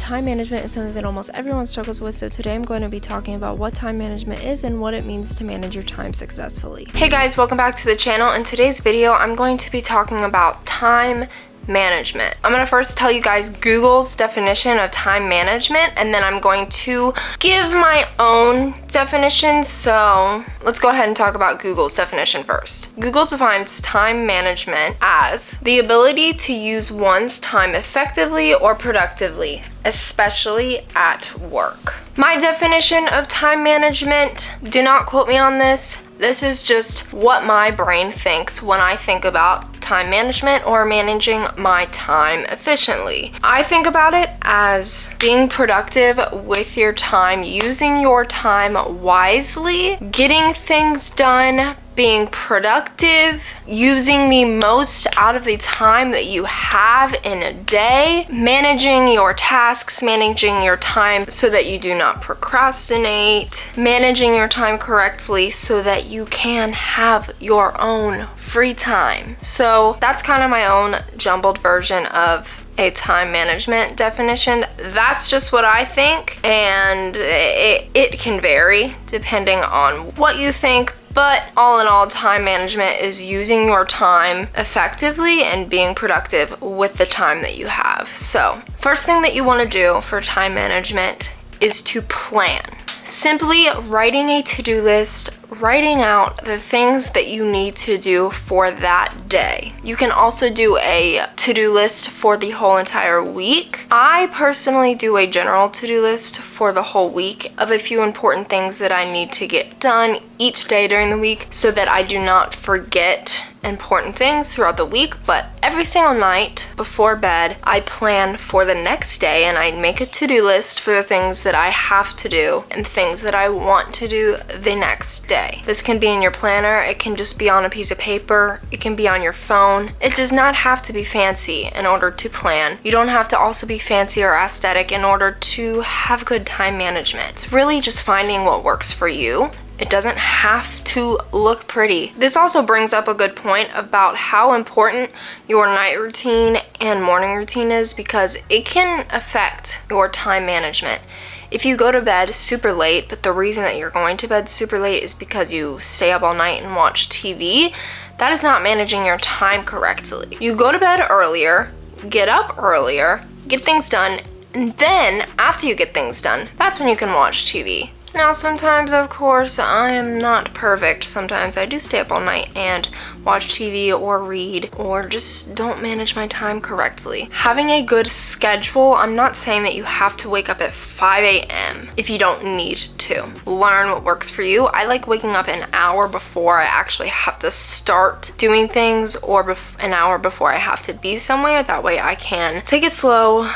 time management is something that almost everyone struggles with, so today I'm going to be talking about what time management is and what it means to manage your time successfully. Hey guys, welcome back to the channel. In today's video, I'm going to be talking about time management. I'm going to first tell you guys Google's definition of time management, and then I'm going to give my own definition. So let's go ahead and talk about Google's definition first. Google defines time management as the ability to use one's time effectively or productively, especially at work. My definition of time management, do not quote me on this. This is just what my brain thinks when I think about time management or managing my time efficiently. I think about it as being productive with your time, using your time wisely, getting things done, being productive, using the most out of the time that you have in a day, managing your tasks, managing your time so that you do not procrastinate, managing your time correctly so that you can have your own free time. So that's kind of my own jumbled version of a time management definition. That's just what I think, and it can vary depending on what you think. But all in all, time management is using your time effectively and being productive with the time that you have. So, first thing that you want to do for time management is to plan. Simply writing a to-do list, writing out the things that you need to do for that day. You can also do a to-do list for the whole entire week. I personally do a general to-do list for the whole week of a few important things that I need to get done each day during the week so that I do not forget important things throughout the week. But every single night before bed, I plan for the next day and I make a to-do list for the things that I have to do and things that I want to do the next day. This can be in your planner, it can just be on a piece of paper, it can be on your phone. It does not have to be fancy in order to plan. You don't have to also be fancy or aesthetic in order to have good time management. It's really just finding what works for you. It doesn't have to look pretty. This also brings up a good point about how important your night routine and morning routine is, because it can affect your time management. If you go to bed super late, but the reason that you're going to bed super late is because you stay up all night and watch TV, that is not managing your time correctly. You go to bed earlier, get up earlier, get things done, and then after you get things done, that's when you can watch TV. Now, sometimes, of course, I am not perfect. Sometimes I do stay up all night and watch TV or read or just don't manage my time correctly. Having a good schedule, I'm not saying that you have to wake up at 5 a.m. if you don't need to. Learn what works for you. I like waking up an hour before I actually have to start doing things, or an hour before I have to be somewhere. That way I can take it slow,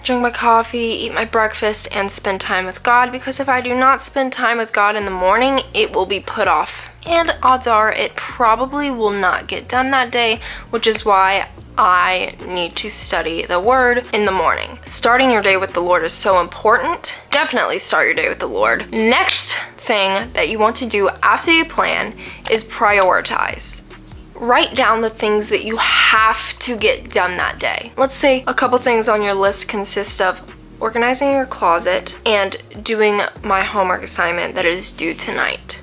drink my coffee, eat my breakfast, and spend time with God, because if I do not spend time with God in the morning, it will be put off. And odds are it probably will not get done that day, which is why I need to study the Word in the morning. Starting your day with the Lord is so important. Definitely start your day with the Lord. Next thing that you want to do after you plan is prioritize. Write down the things that you have to get done that day. Let's say a couple things on your list consist of organizing your closet and doing my homework assignment that is due tonight.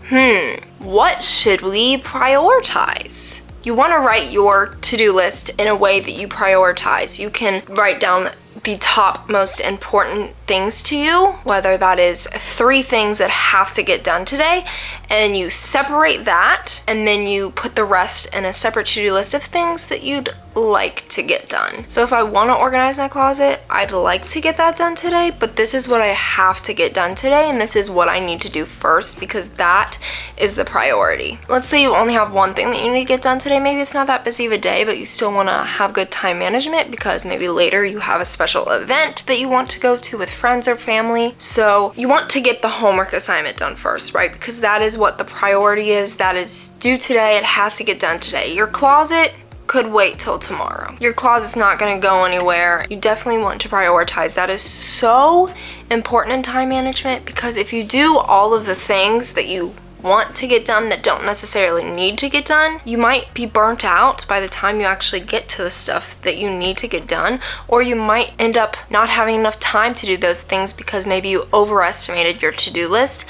What should we prioritize? You want to write your to-do list in a way that you prioritize. You can write down the top most important things to you, whether that is 3 things that have to get done today, and you separate that, and then you put the rest in a separate to-do list of things that you'd like to get done. So if I want to organize my closet, I'd like to get that done today, but this is what I have to get done today, and this is what I need to do first, because that is the priority. Let's say you only have one thing that you need to get done today. Maybe it's not that busy of a day, but you still want to have good time management because maybe later you have a special event that you want to go to with friends or family. So you want to get the homework assignment done first, right? Because that is what the priority is. That is due today. It has to get done today. Your closet could wait till tomorrow. Your closet's not going to go anywhere. You definitely want to prioritize. That is so important in time management, because if you do all of the things that you want to get done that don't necessarily need to get done. You might be burnt out by the time you actually get to the stuff that you need to get done, or you might end up not having enough time to do those things because maybe you overestimated your to-do list,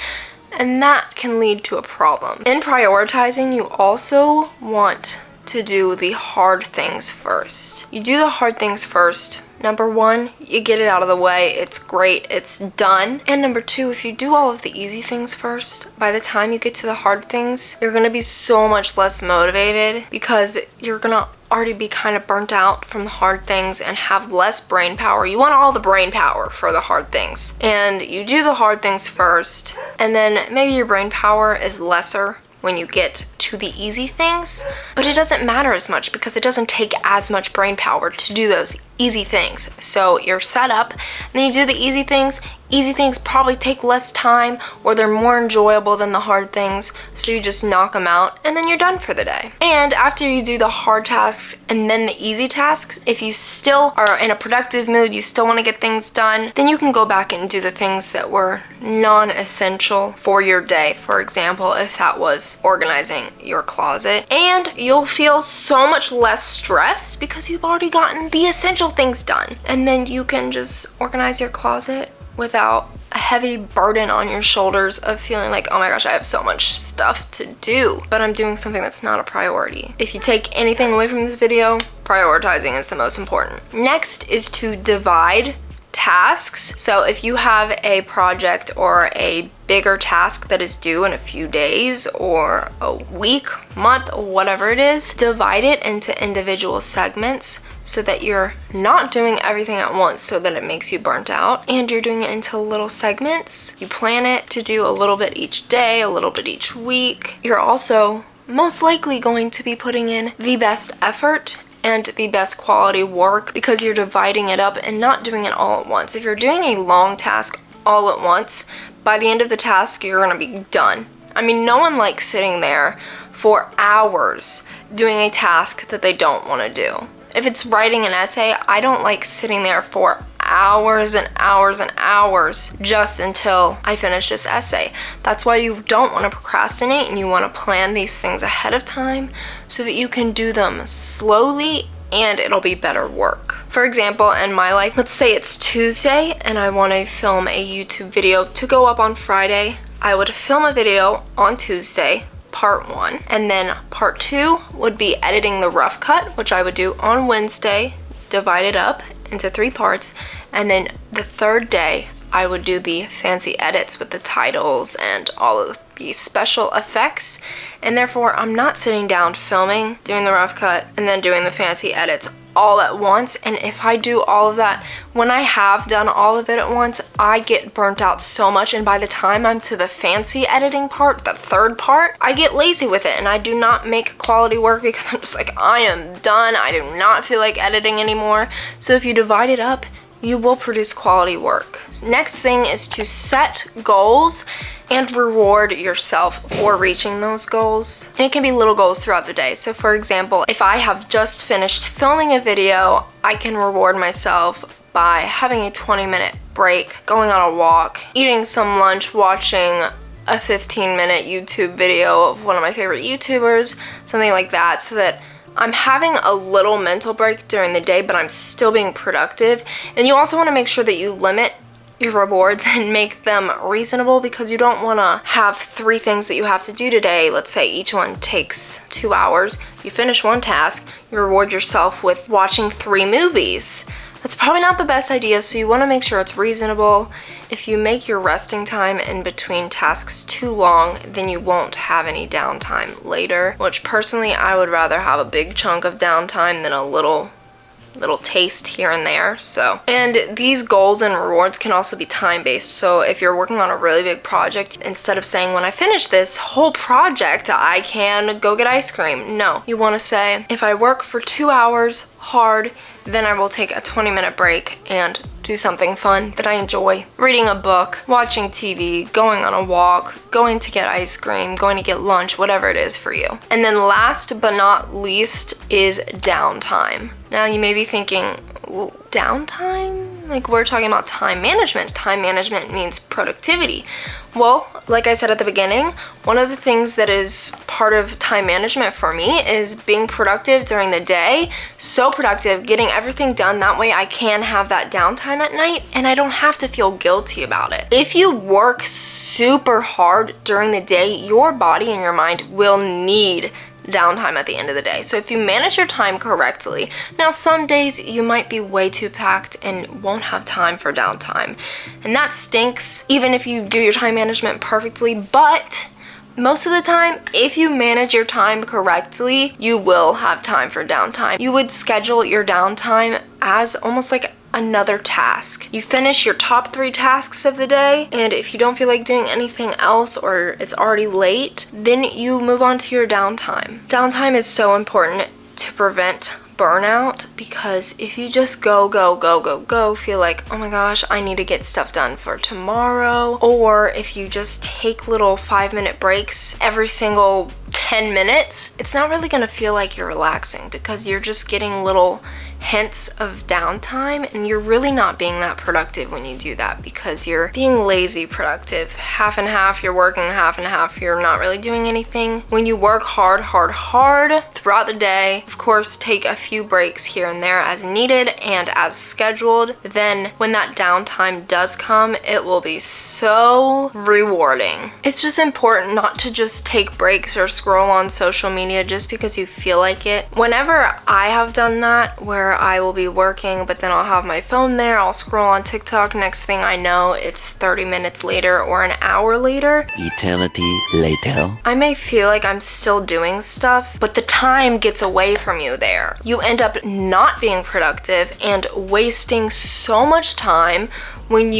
and that can lead to a problem. In prioritizing, you also want to do the hard things first. You do the hard things first. Number one, you get it out of the way. It's great. It's done. And number two, if you do all of the easy things first, by the time you get to the hard things, you're going to be so much less motivated because you're going to already be kind of burnt out from the hard things and have less brain power. You want all the brain power for the hard things. And you do the hard things first, and then maybe your brain power is lesser when you get to the easy things, but it doesn't matter as much because it doesn't take as much brain power to do those easy things. So you're set up, and then you do the easy things. Easy things probably take less time, or they're more enjoyable than the hard things, so you just knock them out and then you're done for the day. And after you do the hard tasks and then the easy tasks, if you still are in a productive mood, you still want to get things done, then you can go back and do the things that were non-essential for your day. For example, if that was organizing your closet, and you'll feel so much less stressed because you've already gotten the essential things done. And then you can just organize your closet without a heavy burden on your shoulders of feeling like, oh my gosh, I have so much stuff to do, but I'm doing something that's not a priority. If you take anything away from this video, prioritizing is the most important. Next is to divide tasks. So if you have a project or a bigger task that is due in a few days or a week, month, whatever it is, divide it into individual segments so that you're not doing everything at once so that it makes you burnt out, and you're doing it into little segments. You plan it to do a little bit each day, a little bit each week. You're also most likely going to be putting in the best effort and the best quality work because you're dividing it up and not doing it all at once. If you're doing a long task all at once, by the end of the task, you're gonna be done. I mean, no one likes sitting there for hours doing a task that they don't wanna do. If it's writing an essay, I don't like sitting there for hours and hours and hours just until I finish this essay. That's why you don't want to procrastinate, and you want to plan these things ahead of time so that you can do them slowly and it'll be better work. For example, in my life, let's say it's Tuesday and I want to film a YouTube video to go up on Friday. I would film a video on Tuesday, part 1, and then part 2 would be editing the rough cut, which I would do on Wednesday, divide it up into 3 parts, and then the third day I would do the fancy edits with the titles and all of the special effects. And therefore I'm not sitting down filming, doing the rough cut, and then doing the fancy edits all at once. And if I do all of that, when I have done all of it at once, I get burnt out so much, and by the time I'm to the fancy editing part, the third part, I get lazy with it and I do not make quality work because I'm just like, I am done. I do not feel like editing anymore. So if you divide it up, you will produce quality work. Next thing is to set goals and reward yourself for reaching those goals. And it can be little goals throughout the day. So for example, if I have just finished filming a video, I can reward myself by having a 20-minute break, going on a walk, eating some lunch, watching a 15-minute YouTube video of one of my favorite YouTubers, something like that, so that I'm having a little mental break during the day, but I'm still being productive. And you also want to make sure that you limit your rewards and make them reasonable, because you don't want to have 3 things that you have to do today. Let's say each one takes 2 hours. You finish one task, you reward yourself with watching 3 movies. That's probably not the best idea, so you want to make sure it's reasonable. If you make your resting time in between tasks too long, then you won't have any downtime later, which personally I would rather have a big chunk of downtime than a little taste here and there. So, and these goals and rewards can also be time-based. So if you're working on a really big project, instead of saying when I finish this whole project I can go get ice cream, no, you want to say if I work for 2 hours hard, then I will take a 20-minute break and do something fun that I enjoy. Reading a book, watching TV, going on a walk, going to get ice cream, going to get lunch, whatever it is for you. And then last but not least is downtime. Now you may be thinking, downtime? Like, we're talking about time management. Time management means productivity. Well, like I said at the beginning, one of the things that is part of time management for me is being productive during the day. So productive, getting everything done. That way I can have that downtime at night and I don't have to feel guilty about it. If you work super hard during the day, your body and your mind will need downtime at the end of the day. So if you manage your time correctly, now some days you might be way too packed and won't have time for downtime, and that stinks even if you do your time management perfectly. But most of the time, if you manage your time correctly, you will have time for downtime. You would schedule your downtime as almost like another task. You finish your top 3 tasks of the day, and if you don't feel like doing anything else or it's already late, then you move on to your downtime. Downtime is so important to prevent burnout, because if you just go, feel like, oh my gosh, I need to get stuff done for tomorrow, or if you just take little 5-minute breaks every single 10 minutes, it's not really gonna feel like you're relaxing, because you're just getting little hints of downtime and you're really not being that productive when you do that, because you're being lazy productive. Half and half, you're working, half and half, you're not really doing anything. When you work hard throughout the day, of course, take a few breaks here and there as needed and as scheduled, then when that downtime does come, it will be so rewarding. It's just important not to just take breaks or scroll on social media just because you feel like it. Whenever I have done that, where I will be working, but then I'll have my phone there, I'll scroll on TikTok, next thing I know, it's 30 minutes later or an hour later. Eternity later. I may feel like I'm still doing stuff, but the time gets away from you there. You end up not being productive and wasting so much time when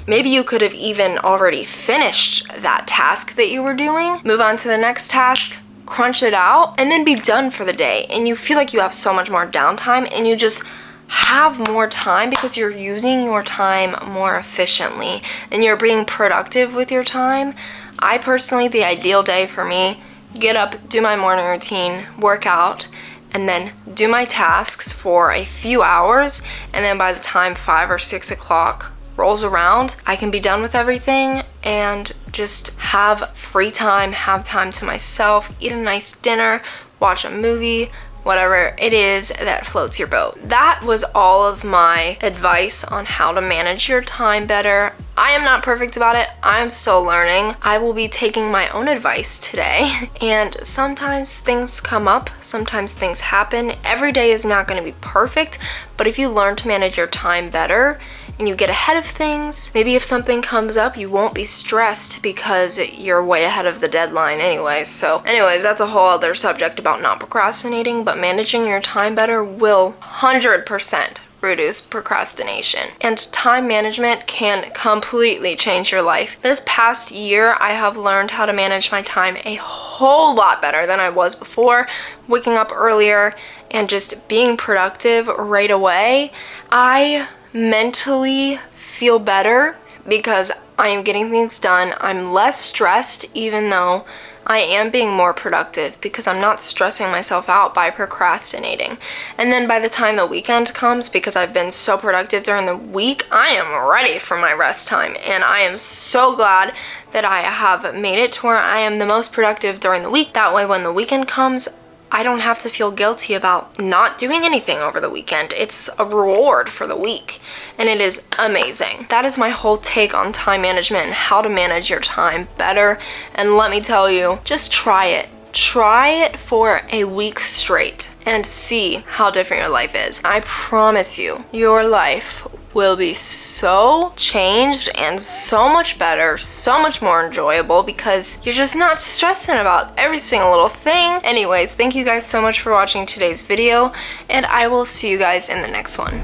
maybe you could have even already finished that task that you were doing, move on to the next task, crunch it out, and then be done for the day. And you feel like you have so much more downtime and you just have more time because you're using your time more efficiently and you're being productive with your time. I personally, the ideal day for me, get up, do my morning routine, work out, and then do my tasks for a few hours, and then by the time 5 or 6 o'clock rolls around, I can be done with everything and just have free time, have time to myself, eat a nice dinner, watch a movie, whatever it is that floats your boat. That was all of my advice on how to manage your time better. I am not perfect about it. I'm still learning. I will be taking my own advice today. And sometimes things come up, sometimes things happen. Every day is not going to be perfect, but if you learn to manage your time better and you get ahead of things, maybe if something comes up, you won't be stressed because you're way ahead of the deadline anyway. So anyways, that's a whole other subject about not procrastinating, but managing your time better will 100% reduce procrastination. And time management can completely change your life. This past year, I have learned how to manage my time a whole lot better than I was before, waking up earlier and just being productive right away. I mentally feel better because I am getting things done. I'm less stressed, even though I am being more productive because I'm not stressing myself out by procrastinating. And then by the time the weekend comes, because I've been so productive during the week, I am ready for my rest time. And I am so glad that I have made it to where I am the most productive during the week. That way when the weekend comes, I don't have to feel guilty about not doing anything over the weekend. It's a reward for the week, and it is amazing. That is my whole take on time management and how to manage your time better. And let me tell you, just try it. Try it for a week straight and see how different your life is. I promise you, your life will be so changed and so much better, so much more enjoyable, because you're just not stressing about every single little thing. Anyways, thank you guys so much for watching today's video, and I will see you guys in the next one.